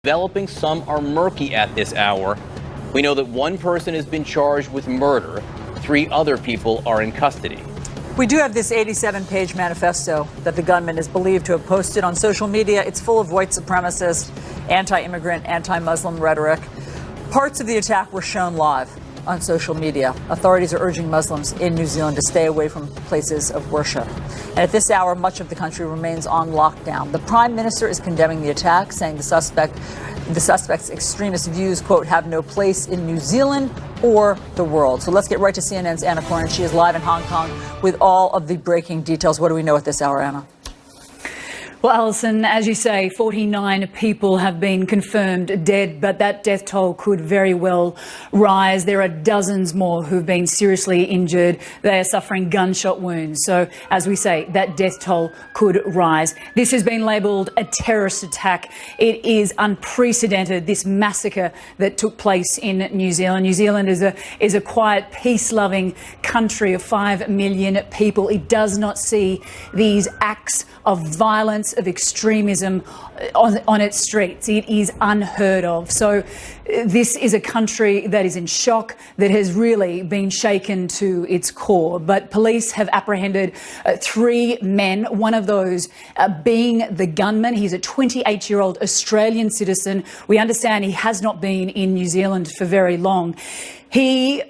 Developing, some are murky at this hour. We know that one person has been charged with murder. 3 other people are in custody. We do have this 87-page manifesto that the gunman is believed to have posted on social media. It's full of white supremacist, anti-immigrant, anti-Muslim rhetoric. Parts of the attack were shown live on social media. Authorities are urging Muslims in New Zealand to stay away from places of worship. And at this hour, much of the country remains on lockdown. The Prime Minister is condemning the attack, saying the suspect's extremist views, quote, have no place in New Zealand or the world. So let's get right to CNN's Anna Corrin. She is live in Hong Kong with all of the breaking details. What do we know at this hour, Anna? Well, Alison, as you say, 49 people have been confirmed dead, but that death toll could very well rise. There are dozens more who've been seriously injured. They are suffering gunshot wounds. So, as we say, that death toll could rise. This has been labelled a terrorist attack. It is unprecedented, this massacre that took place in New Zealand. New Zealand is a quiet, peace-loving country of 5 million people. It does not see these acts of violence, of extremism on its streets. It is unheard of. So this is a country that is in shock, that has really been shaken to its core. But police have apprehended 3 men, one of those being the gunman. He's a 28-year-old Australian citizen. We understand he has not been in New Zealand for very long. He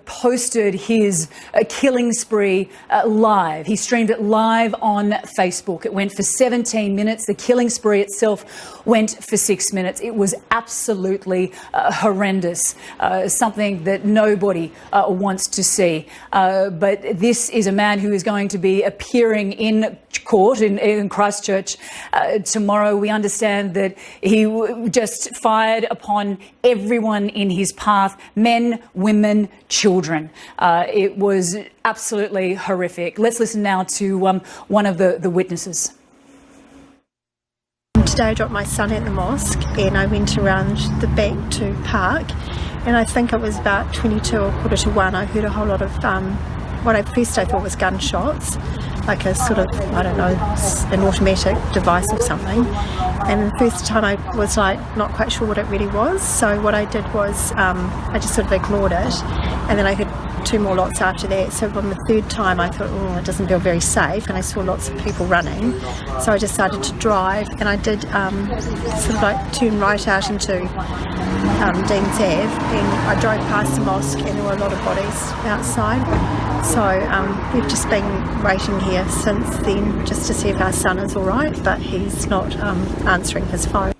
posted his killing spree live. He streamed it live on Facebook. It went for 17 minutes. The killing spree itself went for 6 minutes. It was absolutely horrendous, something that nobody wants to see. But this is a man who is going to be appearing in court in Christchurch tomorrow. We understand that he just fired upon everyone in his path, men, women, children. It was absolutely horrific. Let's listen now to one of the witnesses. Today I dropped my son at the mosque and I went around the back to park, and I think it was about 22 or quarter to 1. I heard a whole lot of what I thought was gunshots, like a sort of, I don't know, an automatic device or something. And the first time I was like not quite sure what it really was, so what I did was I just sort of ignored it, and then I heard 2 more lots after that. So on the 3rd time I thought, oh, it doesn't feel very safe, and I saw lots of people running, so I decided to drive, and I did sort of like turn right out into Dean's Ave, and I drove past the mosque and there were a lot of bodies outside. So we've just been waiting here since then just to see if our son is all right, but he's not answering his phone.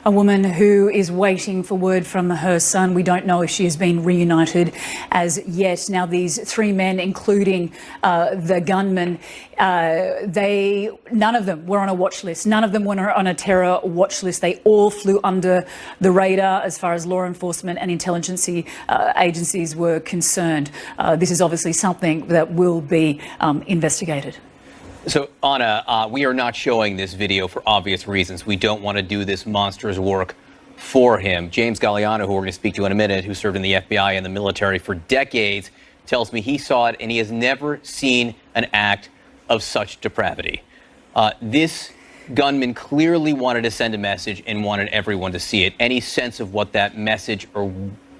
A woman who is waiting for word from her son. We don't know if she has been reunited as yet. Now, these 3 men, including the gunman, none of them were on a watch list. None of them were on a terror watch list. They all flew under the radar as far as law enforcement and intelligence agencies were concerned. This is obviously something that will be investigated. So, Anna, we are not showing this video for obvious reasons. We don't want to do this monster's work for him. James Galliano, who we're going to speak to in a minute, who served in the FBI and the military for decades, tells me he saw it and he has never seen an act of such depravity. This gunman clearly wanted to send a message and wanted everyone to see it. Any sense of what that message or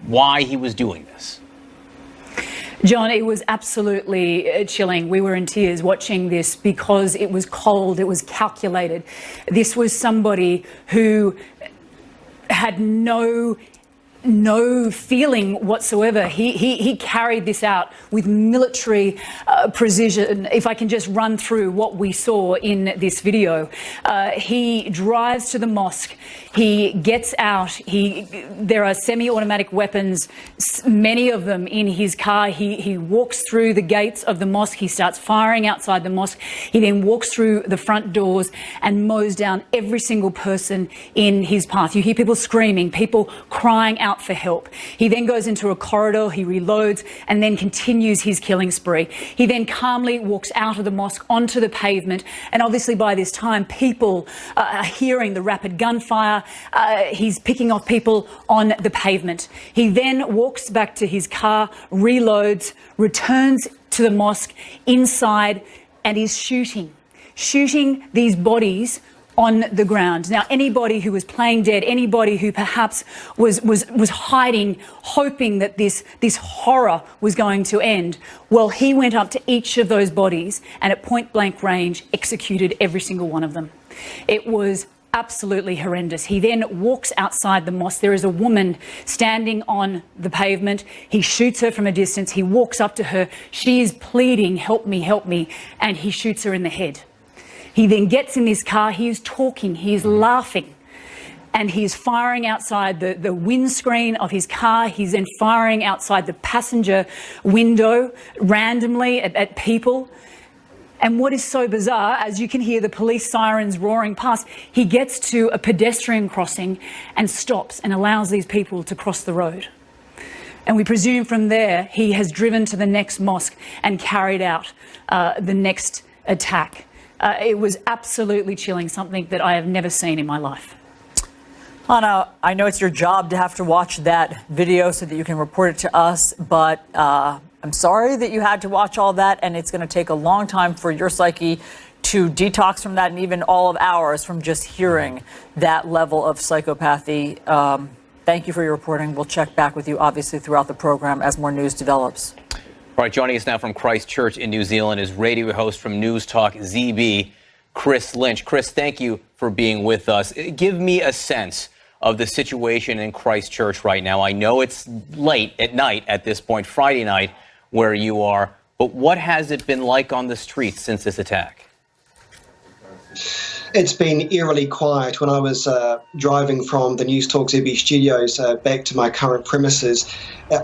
why he was doing this? John, it was absolutely chilling. We were in tears watching this because it was cold, it was calculated. This was somebody who had no feeling whatsoever. He carried this out with military precision. If I can just run through what we saw in this video. He drives to the mosque. He gets out. There are semi-automatic weapons, many of them in his car. He walks through the gates of the mosque. He starts firing outside the mosque. He then walks through the front doors and mows down every single person in his path. You hear people screaming, people crying out for help. He then goes into a corridor, he reloads, and then continues his killing spree. He then calmly walks out of the mosque onto the pavement, and obviously by this time people are hearing the rapid gunfire. He's picking off people on the pavement. He then walks back to his car, reloads, returns to the mosque inside, and is shooting these bodies on the ground. Now, anybody who was playing dead, anybody who perhaps was hiding, hoping that this horror was going to end, well, he went up to each of those bodies and at point blank range executed every single one of them. It was absolutely horrendous. He then walks outside the mosque. There is a woman standing on the pavement. He shoots her from a distance. He walks up to her. She is pleading, help me, and he shoots her in the head. He then gets in his car. He is talking. He is laughing. And he's firing outside the windscreen of his car. He's then firing outside the passenger window randomly at people. And what is so bizarre, as you can hear the police sirens roaring past, he gets to a pedestrian crossing and stops and allows these people to cross the road. And we presume from there he has driven to the next mosque and carried out the next attack. It was absolutely chilling, something that I have never seen in my life. Hannah, I know it's your job to have to watch that video so that you can report it to us, but I'm sorry that you had to watch all that, and it's going to take a long time for your psyche to detox from that, and even all of ours from just hearing that level of psychopathy. Thank you for your reporting. We'll check back with you, obviously, throughout the program as more news develops. All right, joining us now from Christchurch in New Zealand is radio host from News Talk ZB, Chris Lynch. Chris, thank you for being with us. Give me a sense of the situation in Christchurch right now. I know it's late at night at this point, Friday night, where you are, but what has it been like on the streets since this attack? It's been eerily quiet. When I was driving from the News Talk ZB studios back to my current premises,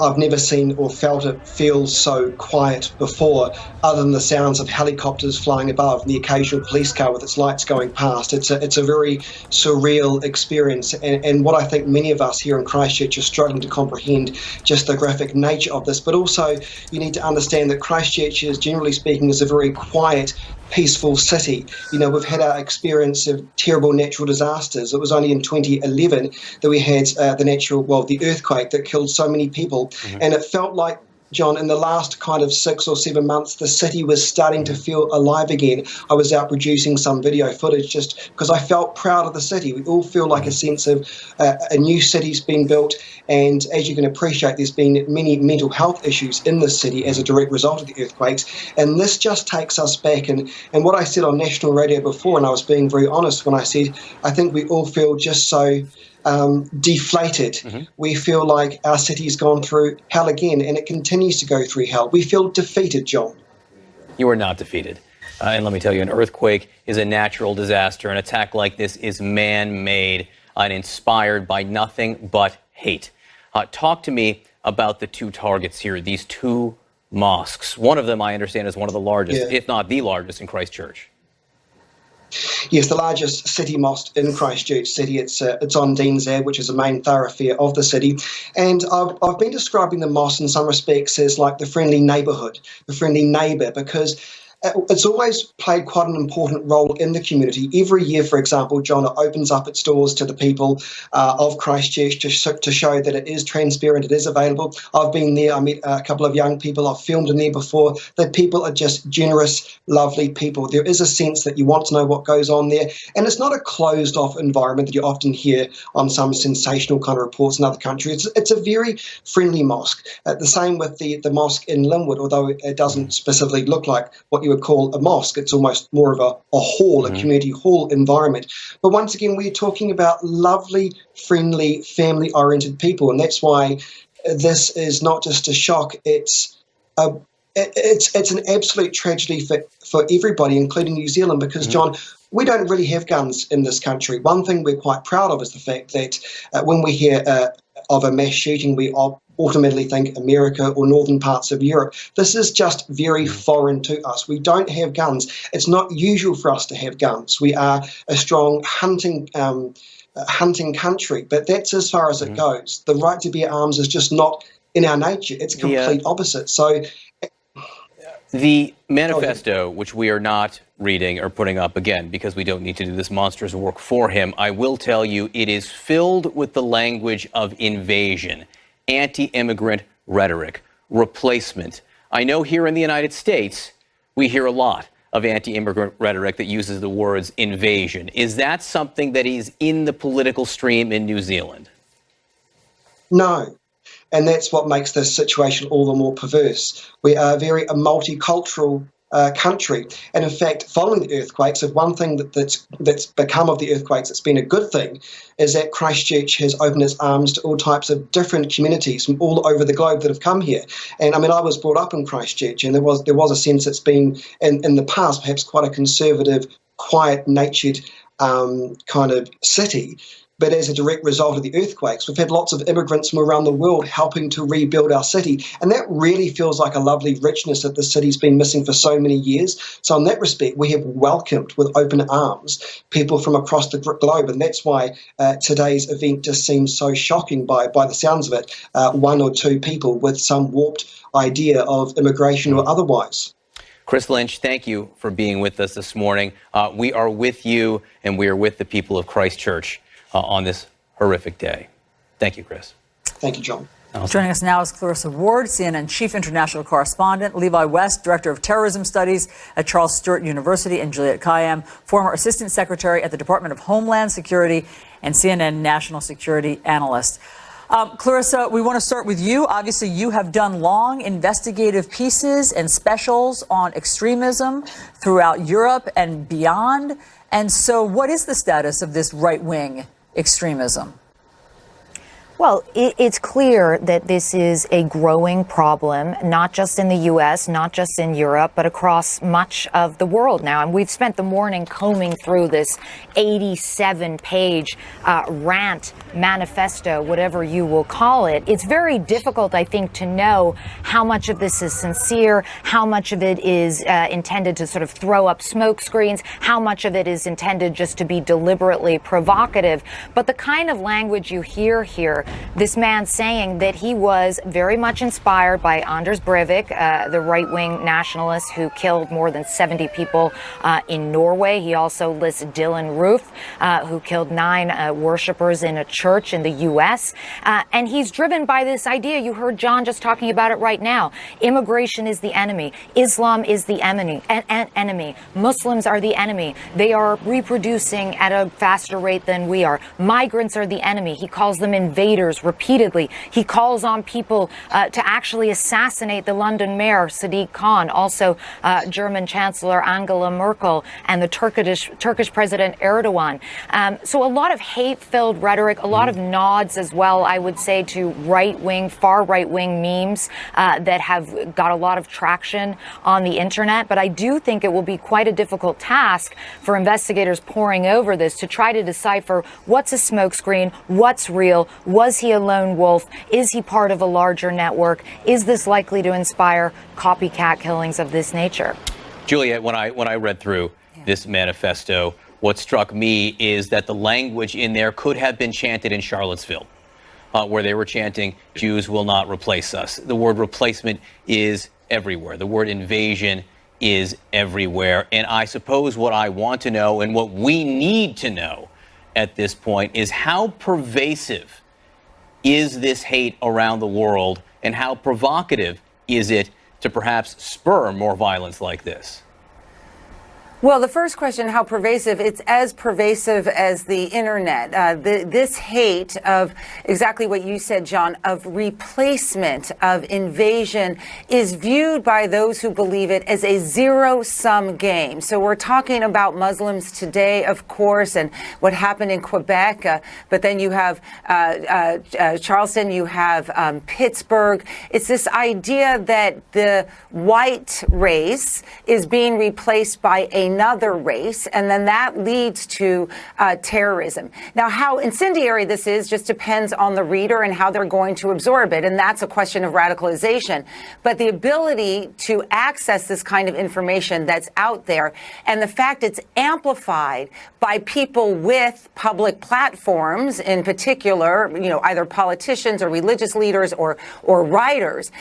I've never seen or felt it feel so quiet before, other than the sounds of helicopters flying above and the occasional police car with its lights going past. It's a very surreal experience, and what I think many of us here in Christchurch are struggling to comprehend, just the graphic nature of this. But also, you need to understand that Christchurch is, generally speaking, is a very quiet, peaceful city. You know, we've had our experience of terrible natural disasters. It was only in 2011 that we had the earthquake that killed so many people. And it felt like, John, in the last kind of 6 or 7 months, the city was starting to feel alive again. I was out producing some video footage just because I felt proud of the city. We all feel like a sense of a new city's been built. And as you can appreciate, there's been many mental health issues in this city as a direct result of the earthquakes. And this just takes us back. And what I said on national radio before, and I was being very honest when I said, I think we all feel just so deflated. We feel like our city's gone through hell again, and it continues to go through hell. We feel defeated, John. You are not defeated. And let me tell you, an earthquake is a natural disaster. An attack like this is man-made and inspired by nothing but hate. Talk to me about the two targets here, these two mosques. One of them, I understand, is one of the largest, if not the largest, in Christchurch. Yes, the largest city mosque in Christchurch City. It's on Dean's Ave, which is the main thoroughfare of the city. And I've been describing the mosque in some respects as like the friendly neighbourhood, the friendly neighbour, because it's always played quite an important role in the community. Every year, for example, John, it opens up its doors to the people of Christchurch to show that it is transparent, it is available. I've been there, I met a couple of young people, I've filmed in there before. The people are just generous, lovely people. There is a sense that you want to know what goes on there. And it's not a closed-off environment that you often hear on some sensational kind of reports in other countries. It's a very friendly mosque. The same with the mosque in Linwood, although it doesn't specifically look like what you would call a mosque. It's almost more of a hall, a community hall environment. But once again, we're talking about lovely, friendly, family-oriented people, and that's why this is not just a shock. It's an absolute tragedy for everybody, including New Zealand, because, John, we don't really have guns in this country. One thing we're quite proud of is the fact that when we hear of a mass shooting, we automatically think America or northern parts of Europe. This is just very foreign to us. We don't have guns. It's not usual for us to have guns. We are a strong hunting country, but that's as far as it goes. The right to bear arms is just not in our nature. It's complete opposite. So the manifesto, which we are not reading or putting up again because we don't need to do this monstrous work for him, I will tell you it is filled with the language of invasion, anti-immigrant rhetoric, replacement. I know here in the United States we hear a lot of anti-immigrant rhetoric that uses the words invasion. Is that something that is in the political stream in New Zealand? No. And that's what makes this situation all the more perverse. We are a very multicultural country. And in fact, following the earthquakes, if one thing that's become of the earthquakes that's been a good thing is that Christchurch has opened its arms to all types of different communities from all over the globe that have come here. And I mean, I was brought up in Christchurch, and there was a sense it's been in the past perhaps quite a conservative, quiet-natured kind of city. But as a direct result of the earthquakes, we've had lots of immigrants from around the world helping to rebuild our city. And that really feels like a lovely richness that the city's been missing for so many years. So in that respect, we have welcomed with open arms people from across the globe. And that's why today's event just seems so shocking by the sounds of it. One or two people with some warped idea of immigration or otherwise. Chris Lynch, thank you for being with us this morning. We are with you, and we are with the people of Christchurch on this horrific day. Thank you, Chris. Thank you, John. Joining us now is Clarissa Ward, CNN Chief International Correspondent, Levi West, Director of Terrorism Studies at Charles Sturt University, and Juliette Kayyem, former Assistant Secretary at the Department of Homeland Security and CNN National Security Analyst. Clarissa, we want to start with you. Obviously, you have done long investigative pieces and specials on extremism throughout Europe and beyond. And so what is the status of this right-wing extremism? Well, it's clear that this is a growing problem, not just in the U.S., not just in Europe, but across much of the world now. And we've spent the morning combing through this 87-page rant manifesto, whatever you will call it. It's very difficult, I think, to know how much of this is sincere, how much of it is intended to sort of throw up smoke screens, how much of it is intended just to be deliberately provocative. But the kind of language you hear here, this man saying that he was very much inspired by Anders Breivik, the right-wing nationalist who killed more than 70 people in Norway. He also lists Dylan Roof, who killed 9 worshippers in a church in the U.S. And he's driven by this idea. You heard John just talking about it right now. Immigration is the enemy. Islam is the enemy. Muslims are the enemy. They are reproducing at a faster rate than we are. Migrants are the enemy. He calls them invaders repeatedly. He calls on people to actually assassinate the London mayor, Sadiq Khan, also German Chancellor Angela Merkel, and the Turkish President Erdogan. So a lot of hate-filled rhetoric, a lot of nods as well, I would say, to right-wing, far right-wing memes that have got a lot of traction on the internet. But I do think it will be quite a difficult task for investigators poring over this to try to decipher what's a smokescreen, what's real, was he a lone wolf? Is he part of a larger network? Is this likely to inspire copycat killings of this nature? Juliette, when I read through this manifesto, what struck me is that the language in there could have been chanted in Charlottesville, where they were chanting, "Jews will not replace us." The word replacement is everywhere. The word invasion is everywhere. And I suppose what I want to know, and what we need to know at this point, is how pervasive is this hate around the world, and how provocative is it to perhaps spur more violence like this? Well, the first question, how pervasive? It's as pervasive as the internet. This hate of exactly what you said, John, of replacement, of invasion, is viewed by those who believe it as a zero-sum game. So we're talking about Muslims today, of course, and what happened in Quebec. But then you have Charleston, you have Pittsburgh. It's this idea that the white race is being replaced by another race, and then that leads to terrorism. Now, how incendiary this is just depends on the reader and how they're going to absorb it, and that's a question of radicalization. But the ability to access this kind of information that's out there, and the fact it's amplified by people with public platforms, in particular, either politicians or religious leaders or writers,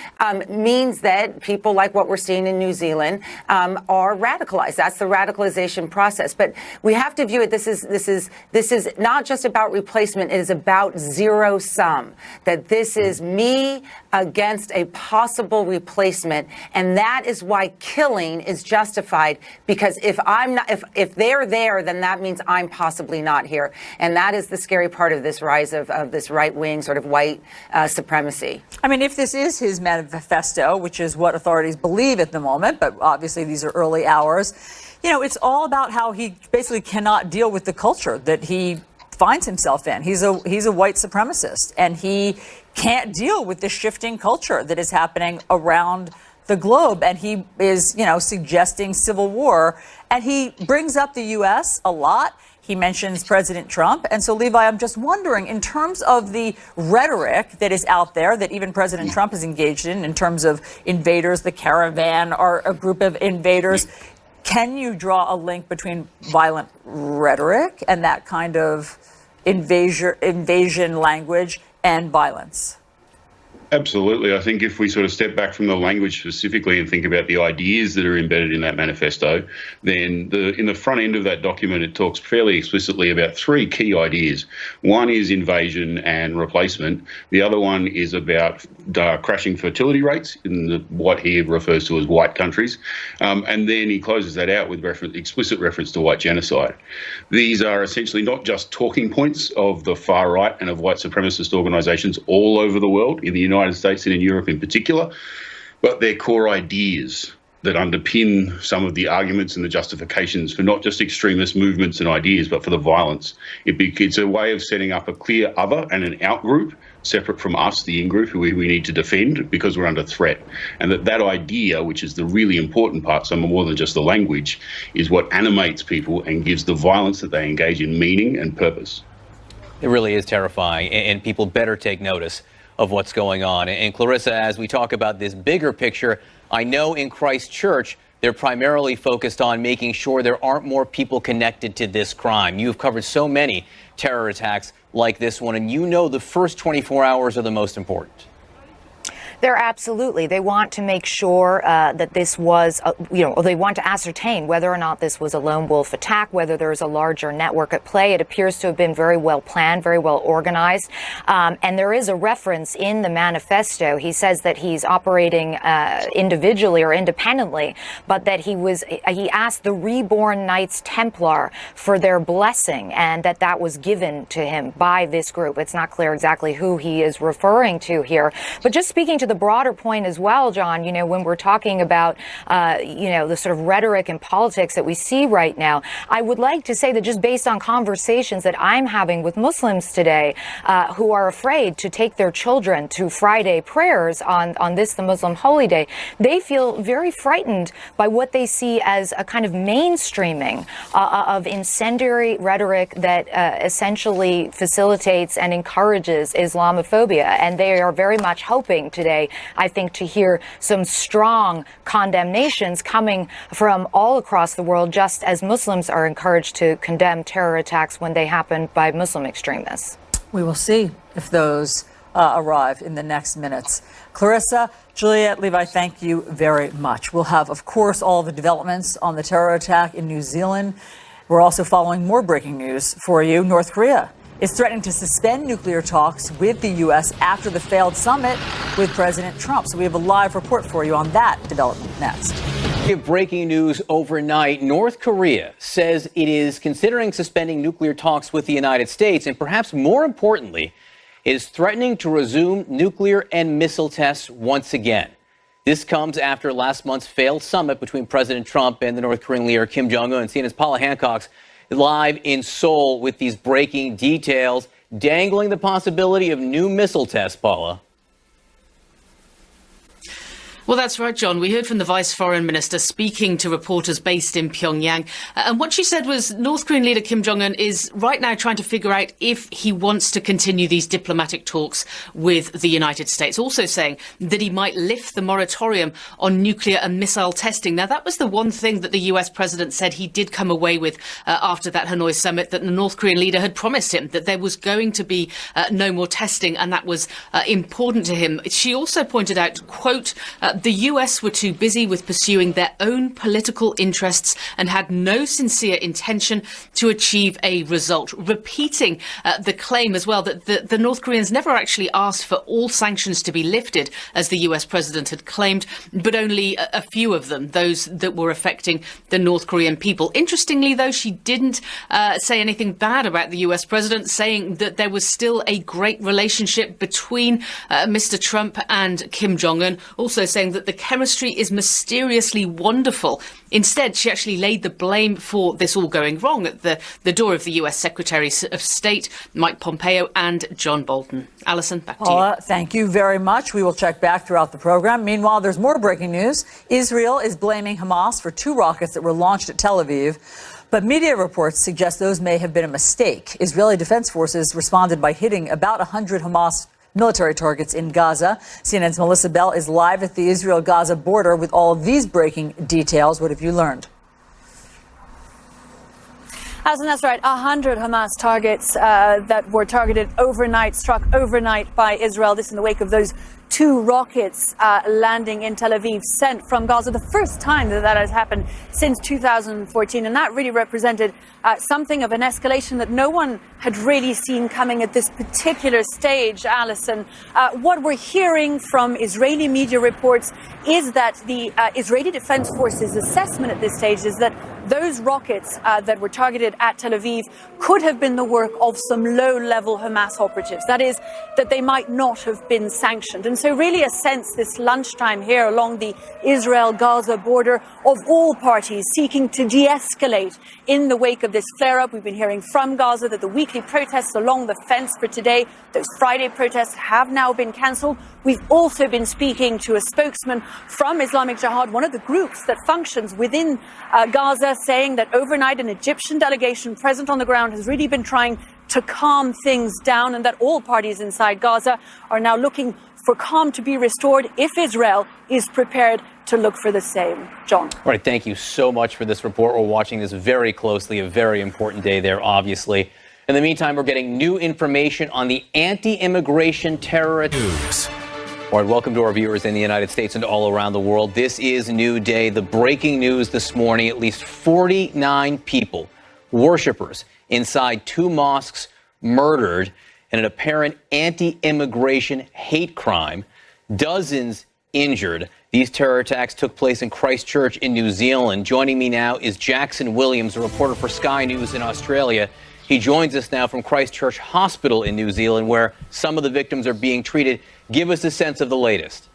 means that people like what we're seeing in New Zealand are radicalized. That's the radicalization process. But we have to view it. This is not just about replacement. It is about zero sum. That this is me against a possible replacement, and that is why killing is justified. Because if I'm not, if they're there, then that means I'm possibly not here, and that is the scary part of this rise of this right-wing sort of white supremacy. I mean, if this is his manifesto, which is what authorities believe at the moment, but obviously these are early hours, you know, it's all about how he basically cannot deal with the culture that he finds himself in. He's a white supremacist, and he can't deal with the shifting culture that is happening around the globe. And he is, you know, suggesting civil war. And he brings up the U.S. a lot. He mentions President Trump. And so, Levi, I'm just wondering, in terms of the rhetoric that is out there that even President Trump is engaged in terms of invaders, the caravan are a group of invaders. Can you draw a link between violent rhetoric and that kind of invasion language and violence? Absolutely. I think if we sort of step back from the language specifically and think about the ideas that are embedded in that manifesto, then in the front end of that document, it talks fairly explicitly about three key ideas. One is invasion and replacement. The other one is about crashing fertility rates in what he refers to as white countries. And then he closes that out with explicit reference to white genocide. These are essentially not just talking points of the far right and of white supremacist organisations all over the world, in the United States and in Europe in particular, but they're core ideas that underpin some of the arguments and the justifications for not just extremist movements and ideas, but for the violence. It's a way of setting up a clear other and an out-group separate from us, the in-group, who we need to defend because we're under threat. And that idea, which is the really important part, some more than just the language, is what animates people and gives the violence that they engage in meaning and purpose. It really is terrifying, and people better take notice of what's going on. And Clarissa, as we talk about this bigger picture, I know in Christchurch, they're primarily focused on making sure there aren't more people connected to this crime. You've covered so many terror attacks like this one, and you know the first 24 hours are the most important. They're absolutely. They want to make sure that this was, they want to ascertain whether or not this was a lone wolf attack, whether there's a larger network at play. It appears to have been very well planned, very well organized. And there is a reference in the manifesto. He says that he's operating individually or independently, but that he asked the Reborn Knights Templar for their blessing, and that was given to him by this group. It's not clear exactly who he is referring to here. But just speaking to the broader point as well, John, when we're talking about, the sort of rhetoric and politics that we see right now, I would like to say that just based on conversations that I'm having with Muslims today who are afraid to take their children to Friday prayers on this, the Muslim holy day, they feel very frightened by what they see as a kind of mainstreaming of incendiary rhetoric that essentially facilitates and encourages Islamophobia. And they are very much hoping today, I think, to hear some strong condemnations coming from all across the world, just as Muslims are encouraged to condemn terror attacks when they happen by Muslim extremists. We will see if those arrive in the next minutes. Clarissa, Juliet, Levi, thank you very much. We'll have, of course, all the developments on the terror attack in New Zealand. We're also following more breaking news for you. North Korea is threatening to suspend nuclear talks with the U.S. after the failed summit with President Trump. So we have a live report for you on that development next. We have breaking news overnight. North Korea says it is considering suspending nuclear talks with the United States, and perhaps more importantly, is threatening to resume nuclear and missile tests once again. This comes after last month's failed summit between President Trump and the North Korean leader Kim Jong-un. CNN's Paula Hancock's live in Seoul with these breaking details, dangling the possibility of new missile tests, Paula. Well, that's right, John. We heard from the Vice Foreign Minister speaking to reporters based in Pyongyang. And what she said was North Korean leader Kim Jong-un is right now trying to figure out if he wants to continue these diplomatic talks with the United States, also saying that he might lift the moratorium on nuclear and missile testing. Now, that was the one thing that the US president said he did come away with after that Hanoi summit, that the North Korean leader had promised him that there was going to be no more testing, and that was important to him. She also pointed out, quote, The US were too busy with pursuing their own political interests and had no sincere intention to achieve a result, repeating the claim as well that the North Koreans never actually asked for all sanctions to be lifted, as the US president had claimed, but only a few of them, those that were affecting the North Korean people. Interestingly, though, she didn't say anything bad about the US president, saying that there was still a great relationship between Mr. Trump and Kim Jong-un, also saying that the chemistry is mysteriously wonderful. Instead, she actually laid the blame for this all going wrong at the door of the US Secretary of State, Mike Pompeo, and John Bolton. Alison, back to you. Thank you very much. We will check back throughout the program. Meanwhile, there's more breaking news. Israel is blaming Hamas for 2 rockets that were launched at Tel Aviv. But media reports suggest those may have been a mistake. Israeli Defense Forces responded by hitting about 100 Hamas military targets in Gaza. CNN's Melissa Bell is live at the Israel-Gaza border with all of these breaking details. What have you learned? Alison, that's right. 100 Hamas targets that were targeted overnight, struck overnight by Israel. This in the wake of those 2 rockets landing in Tel Aviv, sent from Gaza. The first time that has happened since 2014. And that really represented something of an escalation that no one had really seen coming at this particular stage, Alison. What we're hearing from Israeli media reports is that the Israeli Defense Forces assessment at this stage is that those rockets that were targeted at Tel Aviv could have been the work of some low-level Hamas operatives. That is, that they might not have been sanctioned. And so really a sense this lunchtime here along the Israel-Gaza border of all parties seeking to de-escalate in the wake of this flare-up. We've been hearing from Gaza that the weekly protests along the fence for today, those Friday protests, have now been cancelled. We've also been speaking to a spokesman from Islamic Jihad, one of the groups that functions within Gaza, saying that overnight an Egyptian delegation present on the ground has really been trying to calm things down, and that all parties inside Gaza are now looking for calm to be restored if Israel is prepared to look for the same. John. All right, thank you so much for this report. We're watching this very closely, a very important day there, obviously. In the meantime, we're getting new information on the anti-immigration terror news. All right, welcome to our viewers in the United States and all around the world. This is New Day. The breaking news this morning, at least 49 people, worshipers inside 2 mosques, murdered in an apparent anti-immigration hate crime. Dozens injured. These terror attacks took place in Christchurch in New Zealand. Joining me now is Jackson Williams, a reporter for Sky News in Australia. He joins us now from Christchurch Hospital in New Zealand, where some of the victims are being treated. Give us a sense of the latest.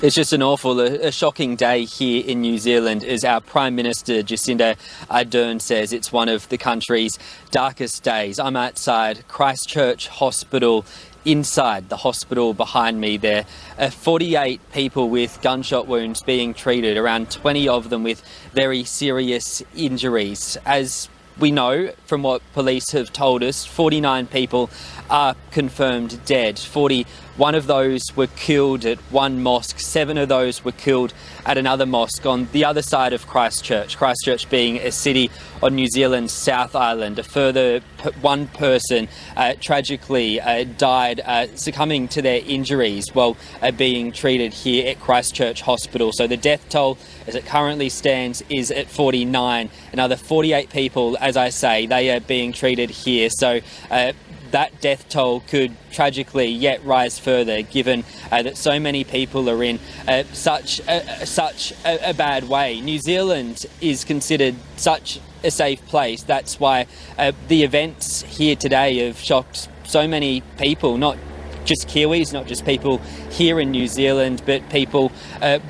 It's just an awful, a shocking day here in New Zealand, as our Prime Minister Jacinda Ardern says it's one of the country's darkest days. I'm outside Christchurch Hospital. Inside the hospital behind me there are 48 people with gunshot wounds being treated, around 20 of them with very serious injuries. As we know from what police have told us, 49 people are confirmed dead. 41 of those were killed at one mosque. 7 of those were killed at another mosque on the other side of Christchurch. Christchurch being a city on New Zealand's South Island. A further one person tragically died succumbing to their injuries while being treated here at Christchurch Hospital. So the death toll, as it currently stands, is at 49. Another 48 people, as I say, they are being treated here. So that death toll could tragically yet rise further, given that so many people are in such a bad way. New Zealand is considered such a safe place. That's why the events here today have shocked so many people, not just Kiwis, not just people here in New Zealand, but people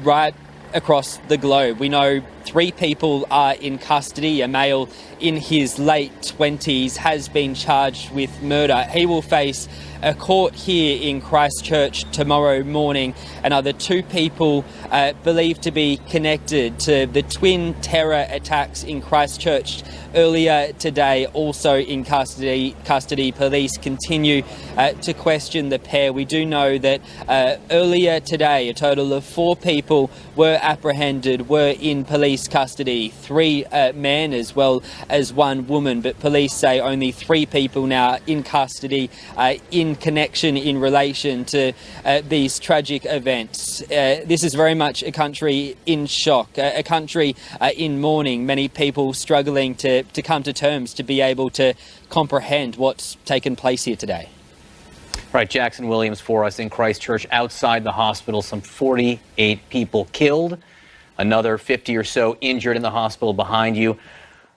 right across the globe. We know 3 people are in custody. A male in his late 20s has been charged with murder. He will face a court here in Christchurch tomorrow morning. Another 2 people believed to be connected to the twin terror attacks in Christchurch earlier today, also in custody. Police continue to question the pair. We do know that earlier today, a total of 4 people were apprehended, were in police police custody, 3 men as well as 1 woman, but police say only 3 people now in custody in connection in relation to these tragic events. This is very much a country in shock, a country in mourning, many people struggling to come to terms to be able to comprehend what's taken place here today. Right, Jackson Williams for us in Christchurch. Outside the hospital, some 48 people killed, another 50 or so injured in the hospital behind you.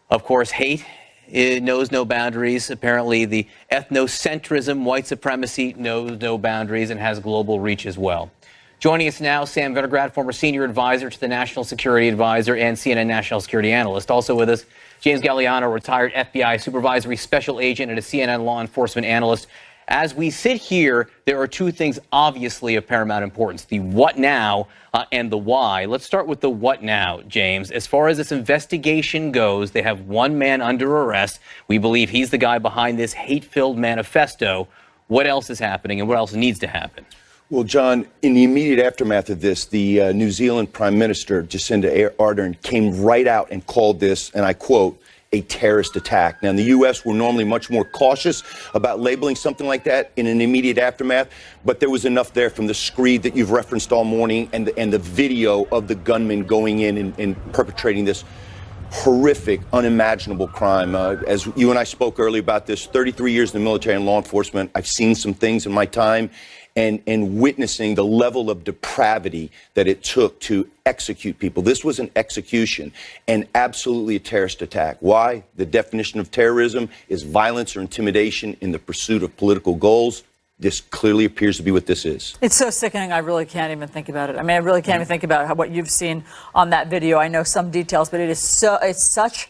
Of course, hate, it knows no boundaries. Apparently, the ethnocentrism, white supremacy knows no boundaries and has global reach as well. Joining us now, Sam Vinograd, former senior advisor to the National Security Advisor and CNN national security analyst. Also with us, James Galliano, retired FBI supervisory special agent and a CNN law enforcement analyst. As we sit here, there are 2 things obviously of paramount importance, the what now and the why. Let's start with the what now, James. As far as this investigation goes, they have 1 man under arrest. We believe he's the guy behind this hate-filled manifesto. What else is happening and what else needs to happen? Well, John, in the immediate aftermath of this, the New Zealand Prime Minister, Jacinda Ardern, came right out and called this, and I quote, a terrorist attack. Now, in the U.S., we're normally much more cautious about labeling something like that in an immediate aftermath, but there was enough there from the screed that you've referenced all morning and the video of the gunman going in and perpetrating this horrific, unimaginable crime. As you and I spoke earlier about this, 33 years in the military and law enforcement, I've seen some things in my time and witnessing the level of depravity that it took to execute people. This was an execution and absolutely a terrorist attack. Why? The definition of terrorism is violence or intimidation in the pursuit of political goals. This clearly appears to be what this is. It's so sickening, I really can't even think about it. I mean, I really can't even think about what you've seen on that video. I know some details, but it's such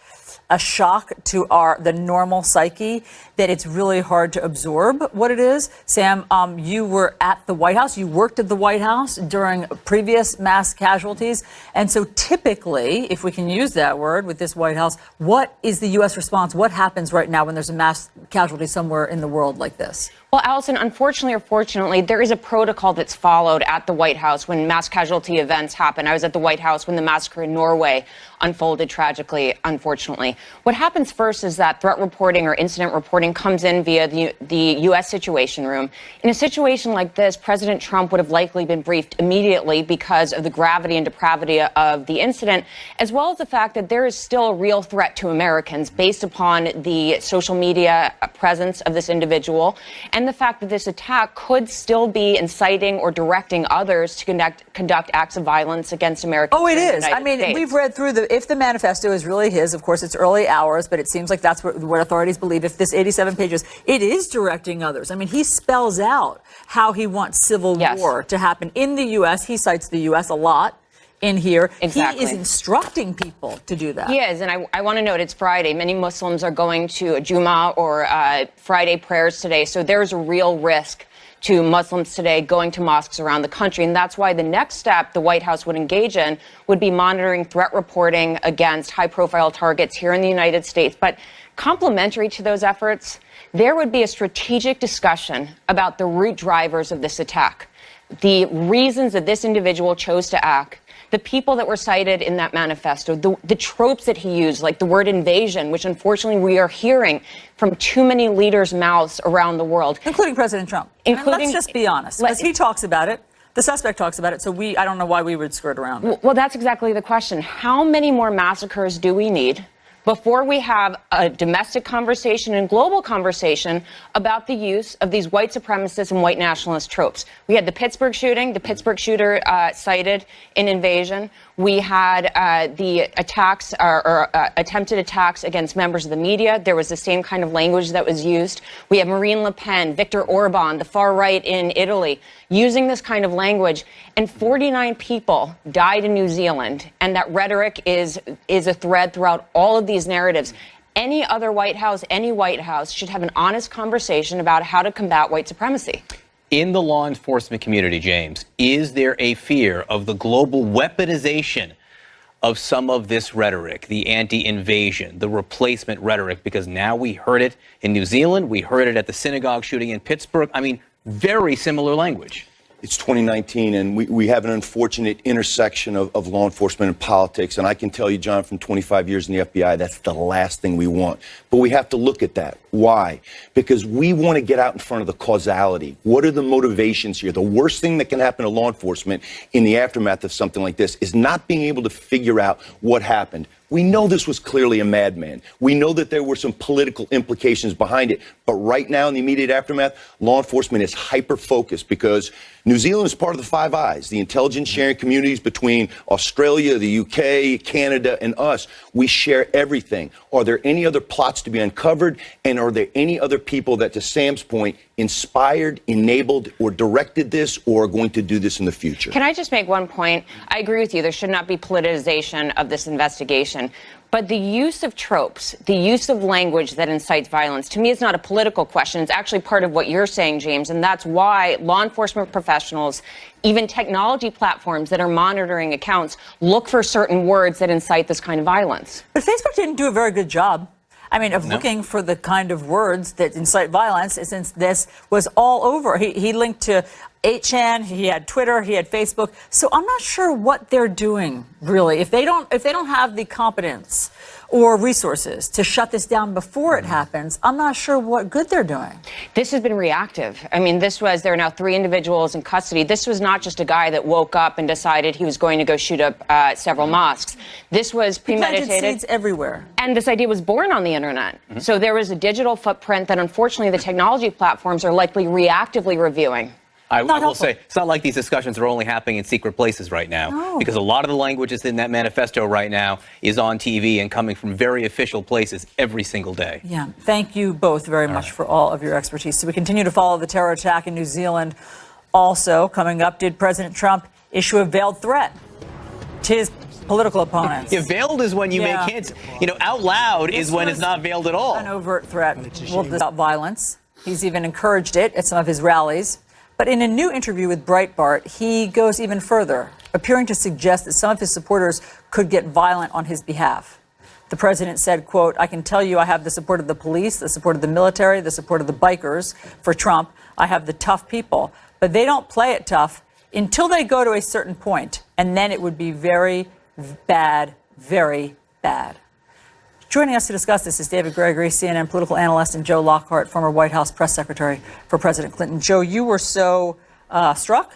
a shock to the normal psyche that it's really hard to absorb what it is. Sam, you were at the White House. You worked at the White House during previous mass casualties. And so typically, if we can use that word with this White House, what is the U.S. response? What happens right now when there's a mass casualty somewhere in the world like this? Well, Allison, unfortunately or fortunately, there is a protocol that's followed at the White House when mass casualty events happen. I was at the White House when the massacre in Norway unfolded tragically, unfortunately. What happens first is that threat reporting or incident reporting comes in via the U.S. Situation Room. In a situation like this, President Trump would have likely been briefed immediately because of the gravity and depravity of the incident, as well as the fact that there is still a real threat to Americans based upon the social media presence of this individual and the fact that this attack could still be inciting or directing others to conduct acts of violence against Americans. Oh, it is. I mean, we've read through if the manifesto is really his, of course, it's early hours, but it seems like that's what authorities believe. If this 87 pages, it is directing others. I mean, he spells out how he wants civil war to happen in the U.S. He cites the U.S. a lot in here. Exactly. He is instructing people to do that. He is, and I want to note it's Friday. Many Muslims are going to a Jummah or Friday prayers today, so there's a real risk to Muslims today going to mosques around the country. And that's why the next step the White House would engage in would be monitoring threat reporting against high-profile targets here in the United States. But complementary to those efforts, there would be a strategic discussion about the root drivers of this attack, the reasons that this individual chose to act, the people that were cited in that manifesto, the tropes that he used, like the word invasion, which unfortunately we are hearing from too many leaders' mouths around the world. Including President Trump. Let's just be honest, because he talks about it. The suspect talks about it, so I don't know why we would skirt around it. Well, that's exactly the question. How many more massacres do we need before we have a domestic conversation and global conversation about the use of these white supremacist and white nationalist tropes? We had the Pittsburgh shooting, the Pittsburgh shooter cited in invasion. We had the attacks or attempted attacks against members of the media. There was the same kind of language that was used. We have Marine Le Pen, Viktor Orban, the far right in Italy, using this kind of language. And 49 people died in New Zealand. And that rhetoric is a thread throughout all of these narratives. Any other White House, any White House should have an honest conversation about how to combat white supremacy. In the law enforcement community, James, is there a fear of the global weaponization of some of this rhetoric, the anti-invasion, the replacement rhetoric? Because now we heard it in New Zealand, we heard it at the synagogue shooting in Pittsburgh. I mean, very similar language. It's 2019, and we have an unfortunate intersection of law enforcement and politics. And I can tell you, John, from 25 years in the FBI, that's the last thing we want. But we have to look at that. Why? Because we want to get out in front of the causality. What are the motivations here? The worst thing that can happen to law enforcement in the aftermath of something like this is not being able to figure out what happened. We know this was clearly a madman. We know that there were some political implications behind it. But right now, in the immediate aftermath, law enforcement is hyper-focused because New Zealand is part of the Five Eyes, the intelligence sharing communities between Australia, the UK, Canada, and us. We share everything. Are there any other plots to be uncovered? And are there any other people that, to Sam's point, inspired, enabled, or directed this, or are going to do this in the future? Can I just make one point? I agree with you. There should not be politicization of this investigation. But the use of tropes, the use of language that incites violence, to me, is not a political question. It's actually part of what you're saying, James. And that's why law enforcement professionals, even technology platforms that are monitoring accounts, look for certain words that incite this kind of violence. But Facebook didn't do a very good job. I mean, of looking for the kind of words that incite violence, since this was all over. He linked to 8chan, he had Twitter, he had Facebook. So I'm not sure what they're doing, really. If they don't have the competence or resources to shut this down before it happens, I'm not sure what good they're doing. This has been reactive. I mean, there are now 3 individuals in custody. This was not just a guy that woke up and decided he was going to go shoot up several mosques. This was premeditated. He planted seeds everywhere. And this idea was born on the internet. So there was a digital footprint that unfortunately the technology platforms are likely reactively reviewing. I will say, it's not like these discussions are only happening in secret places right now, because a lot of the language that's in that manifesto right now is on TV and coming from very official places every single day. Yeah. Thank you both very much for all of your expertise. So we continue to follow the terror attack in New Zealand. Also, coming up, did President Trump issue a veiled threat to his political opponents? Yeah, veiled is when you make hints. Out loud is when it's not veiled at all. An overt threat. About violence. He's even encouraged it at some of his rallies. But in a new interview with Breitbart, he goes even further, appearing to suggest that some of his supporters could get violent on his behalf. The president said, quote, "I can tell you I have the support of the police, the support of the military, the support of the bikers for Trump. I have the tough people. But they don't play it tough until they go to a certain point, and then it would be very bad, very bad." Joining us to discuss this is David Gregory, CNN political analyst, and Joe Lockhart, former White House press secretary for President Clinton. Joe, you were so struck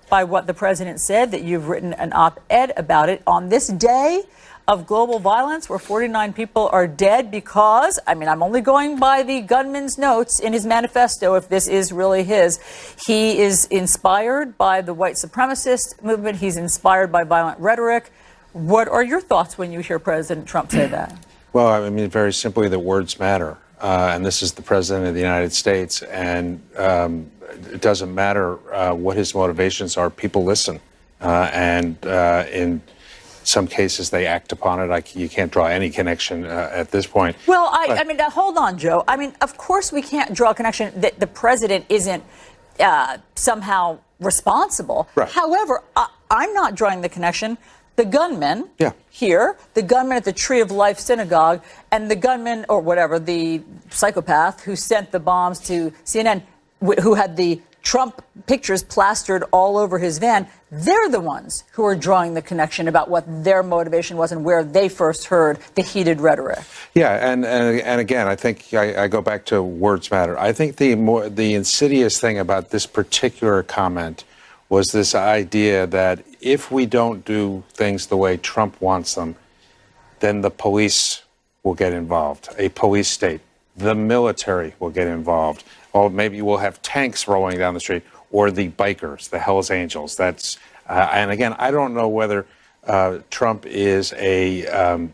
by what the president said that you've written an op-ed about it on this day of global violence where 49 people are dead because, I'm only going by the gunman's notes in his manifesto, if this is really his. He is inspired by the white supremacist movement. He's inspired by violent rhetoric. What are your thoughts when you hear President Trump say that? Well, very simply that words matter. And this is the president of the United States. And it doesn't matter what his motivations are. People listen. And in some cases, they act upon it. You can't draw any connection at this point. Well, hold on, Joe. Of course we can't draw a connection that the president isn't somehow responsible. Right. However, I'm not drawing the connection. The gunman here, the gunman at the Tree of Life Synagogue, and the gunman, or whatever, the psychopath who sent the bombs to CNN, who had the Trump pictures plastered all over his van, they're the ones who are drawing the connection about what their motivation was and where they first heard the heated rhetoric. Yeah, and again, I think I go back to words matter. I think the insidious thing about this particular comment was this idea that if we don't do things the way Trump wants them, then the police will get involved, a police state. The military will get involved. Or maybe we'll have tanks rolling down the street, or the bikers, the Hells Angels. And again, I don't know whether Trump is a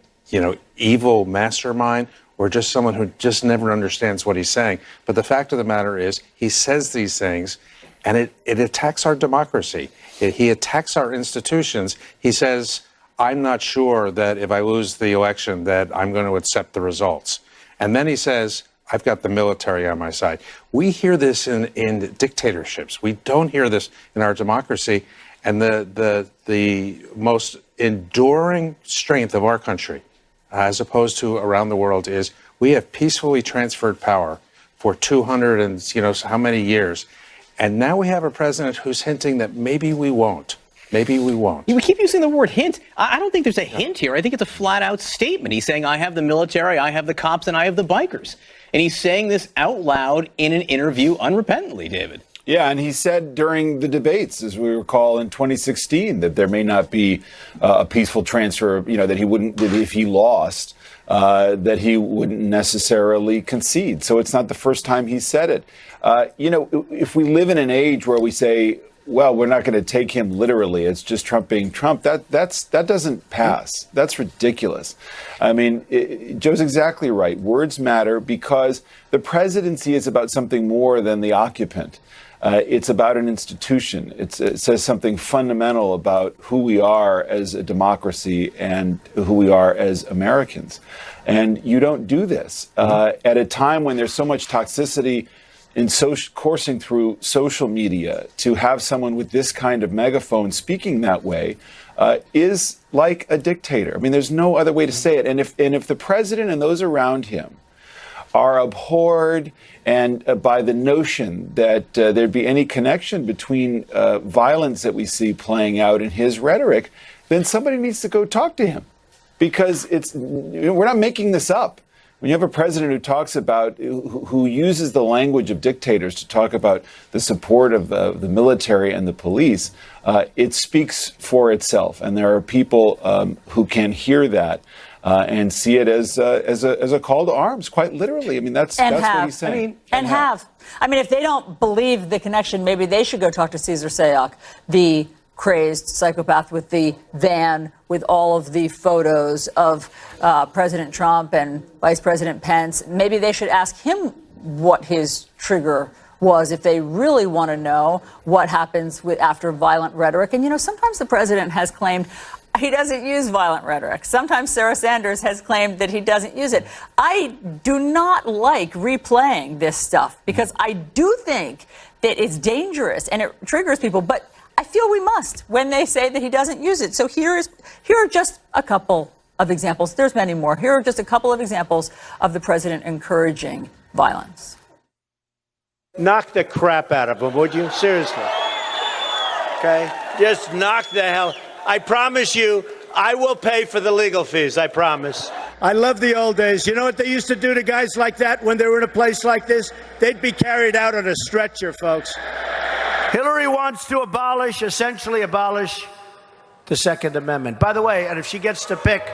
evil mastermind or just someone who just never understands what he's saying. But the fact of the matter is, he says these things, and it attacks our democracy. He attacks our institutions. He says, I'm not sure that if I lose the election that I'm going to accept the results. And then he says, I've got the military on my side. We hear this in dictatorships. We don't hear this in our democracy. And the most enduring strength of our country, as opposed to around the world, is we have peacefully transferred power for 200 and how many years. And now we have a president who's hinting that maybe we won't. Maybe we won't. We keep using the word hint. I don't think there's a hint here. I think it's a flat-out statement. He's saying, I have the military, I have the cops, and I have the bikers. And he's saying this out loud in an interview unrepentantly, David. Yeah, and he said during the debates, as we recall in 2016, that there may not be a peaceful transfer, that he wouldn't, that if he lost, that he wouldn't necessarily concede. So it's not the first time he said it. If we live in an age where we say, well, we're not going to take him literally, it's just Trump being Trump, that doesn't pass. That's ridiculous. I mean, Joe's exactly right. Words matter because the presidency is about something more than the occupant. It's about an institution. It says something fundamental about who we are as a democracy and who we are as Americans. And you don't do this at a time when there's so much toxicity in coursing through social media. To have someone with this kind of megaphone speaking that way is like a dictator. I mean, there's no other way to say it. And if the president and those around him are abhorred and by the notion that there'd be any connection between violence that we see playing out in his rhetoric, then somebody needs to go talk to him, because we're not making this up. When you have a president who talks about, who uses the language of dictators to talk about the support of the military and the police, it speaks for itself. And there are people who can hear that and see it as a call to arms, quite literally. I mean, that's what he's saying. I mean, if they don't believe the connection, maybe they should go talk to Cesar Sayoc, the crazed psychopath with the van with all of the photos of President Trump and Vice President Pence. Maybe they should ask him what his trigger was if they really want to know what happens after violent rhetoric. And, sometimes the president has claimed he doesn't use violent rhetoric. Sometimes Sarah Sanders has claimed that he doesn't use it. I do not like replaying this stuff because I do think that it's dangerous and it triggers people. But I feel we must when they say that he doesn't use it. So here are just a couple of examples. There's many more. Here are just a couple of examples of the president encouraging violence. Knock the crap out of him, would you? Seriously. Okay? Just knock the hell. I promise you, I will pay for the legal fees. I promise. I love the old days. You know what they used to do to guys like that when they were in a place like this? They'd be carried out on a stretcher, folks. Hillary wants to essentially abolish the Second Amendment. By the way, and if she gets to pick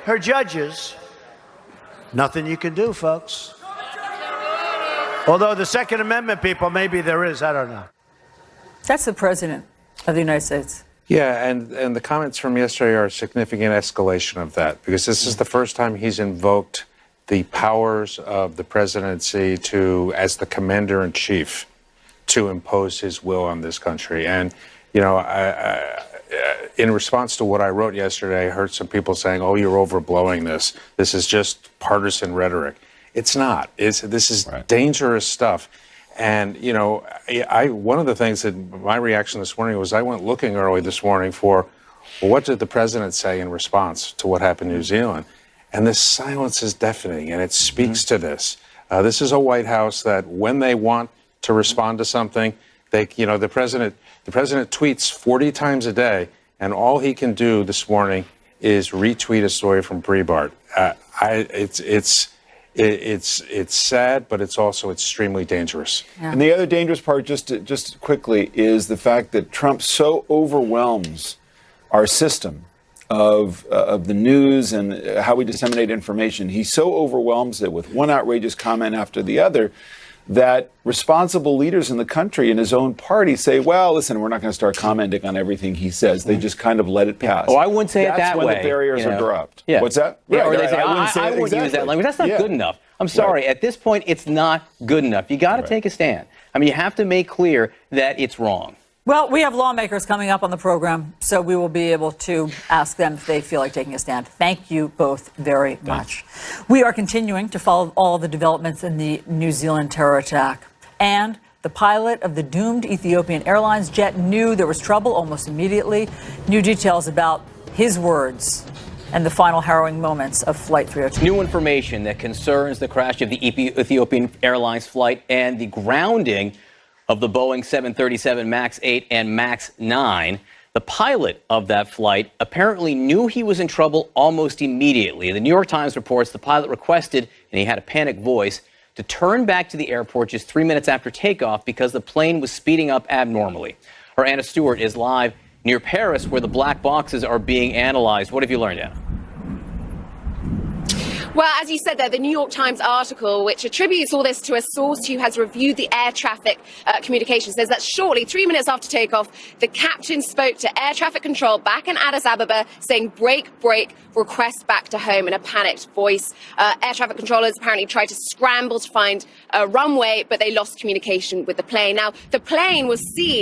her judges, nothing you can do, folks. Although the Second Amendment people, maybe there is, I don't know. That's the president of the United States. Yeah, and the comments from yesterday are a significant escalation of that, because this is the first time he's invoked the powers of the presidency as the commander-in-chief, to impose his will on this country. And, in response to what I wrote yesterday, I heard some people saying, oh, you're overblowing this. This is just partisan rhetoric. It's not. This is dangerous stuff. And, one of the things that my reaction this morning was I went looking early this morning for, well, what did the president say in response to what happened in New Zealand? And this silence is deafening, and it speaks to this. This is a White House that when they want to respond to something, the president tweets 40 times a day, and all he can do this morning is retweet a story from Breitbart. It's sad, but it's also extremely dangerous. Yeah. And the other dangerous part, just quickly, is the fact that Trump so overwhelms our system of the news and how we disseminate information. He so overwhelms it with one outrageous comment after the other that responsible leaders in the country in his own party say, well, listen, we're not going to start commenting on everything he says. They just kind of let it pass. Oh, I wouldn't say it that way. That's when the barriers are dropped. Yeah. What's that? Yeah, or they say, I wouldn't use that language. That's not good enough. I'm sorry. At this point, it's not good enough. You got to take a stand. I mean, you have to make clear that it's wrong. Well, we have lawmakers coming up on the program, so we will be able to ask them if they feel like taking a stand. Thank you both very much. We are continuing to follow all the developments in the New Zealand terror attack. And the pilot of the doomed Ethiopian Airlines jet knew there was trouble almost immediately. New details about his words and the final harrowing moments of Flight 302. New information that concerns the crash of the Ethiopian Airlines flight and the grounding of the Boeing 737 MAX 8 and MAX 9. The pilot of that flight apparently knew he was in trouble almost immediately. The New York Times reports the pilot requested, and he had a panicked voice, to turn back to the airport just 3 minutes after takeoff because the plane was speeding up abnormally. Our Anna Stewart is live near Paris, where the black boxes are being analyzed. What have you learned, Anna? Well, as you said there, the New York Times article, which attributes all this to a source who has reviewed the air traffic communication, says that shortly, 3 minutes after takeoff, the captain spoke to air traffic control back in Addis Ababa saying, "Break, break, request back to home," in a panicked voice. Air traffic controllers apparently tried to scramble to find a runway, but they lost communication with the plane. Now, the plane was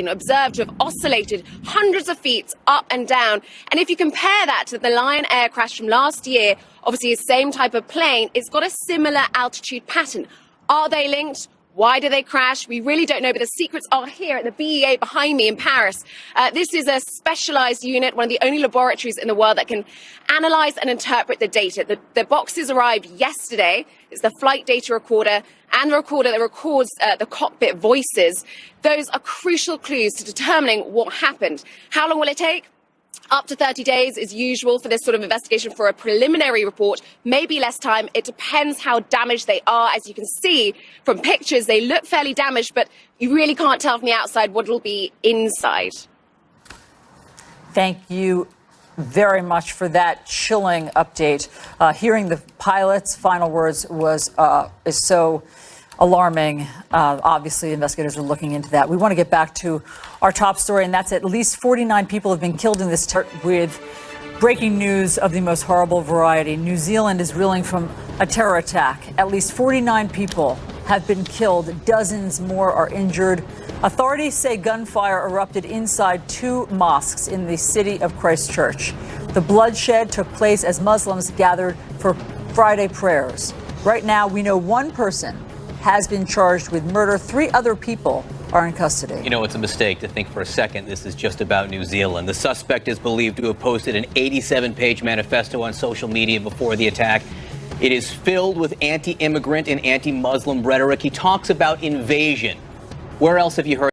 observed to have oscillated hundreds of feet up and down. And if you compare that to the Lion Air crash from last year, obviously the same type of plane, it's got a similar altitude pattern. Are they linked? Why do they crash? We really don't know, but the secrets are here at the BEA behind me in Paris. This is a specialized unit, one of the only laboratories in the world that can analyze and interpret the data. The boxes arrived yesterday. It's the flight data recorder and the recorder that records the cockpit voices. Those are crucial clues to determining what happened. How long will it take? Up to 30 days is usual for this sort of investigation for a preliminary report, maybe less time. It depends how damaged they are. As you can see from pictures, they look fairly damaged, but you really can't tell from the outside what it'll be inside. Thank you very much for that chilling update. Hearing the pilot's final words is so alarming. Obviously, investigators are looking into that. We want to get back to our top story, and that's at least 49 people have been killed in this with breaking news of the most horrible variety. New Zealand is reeling from a terror attack. At least 49 people have been killed. Dozens more are injured. Authorities say gunfire erupted inside two mosques in the city of Christchurch. The bloodshed took place as Muslims gathered for Friday prayers. Right now, we know one person has been charged with murder. 3 other people are in custody. You know, it's a mistake to think for a second this is just about New Zealand. The suspect is believed to have posted an 87-page manifesto on social media before the attack. It is filled with anti-immigrant and anti-Muslim rhetoric. He talks about invasion. Where else have you heard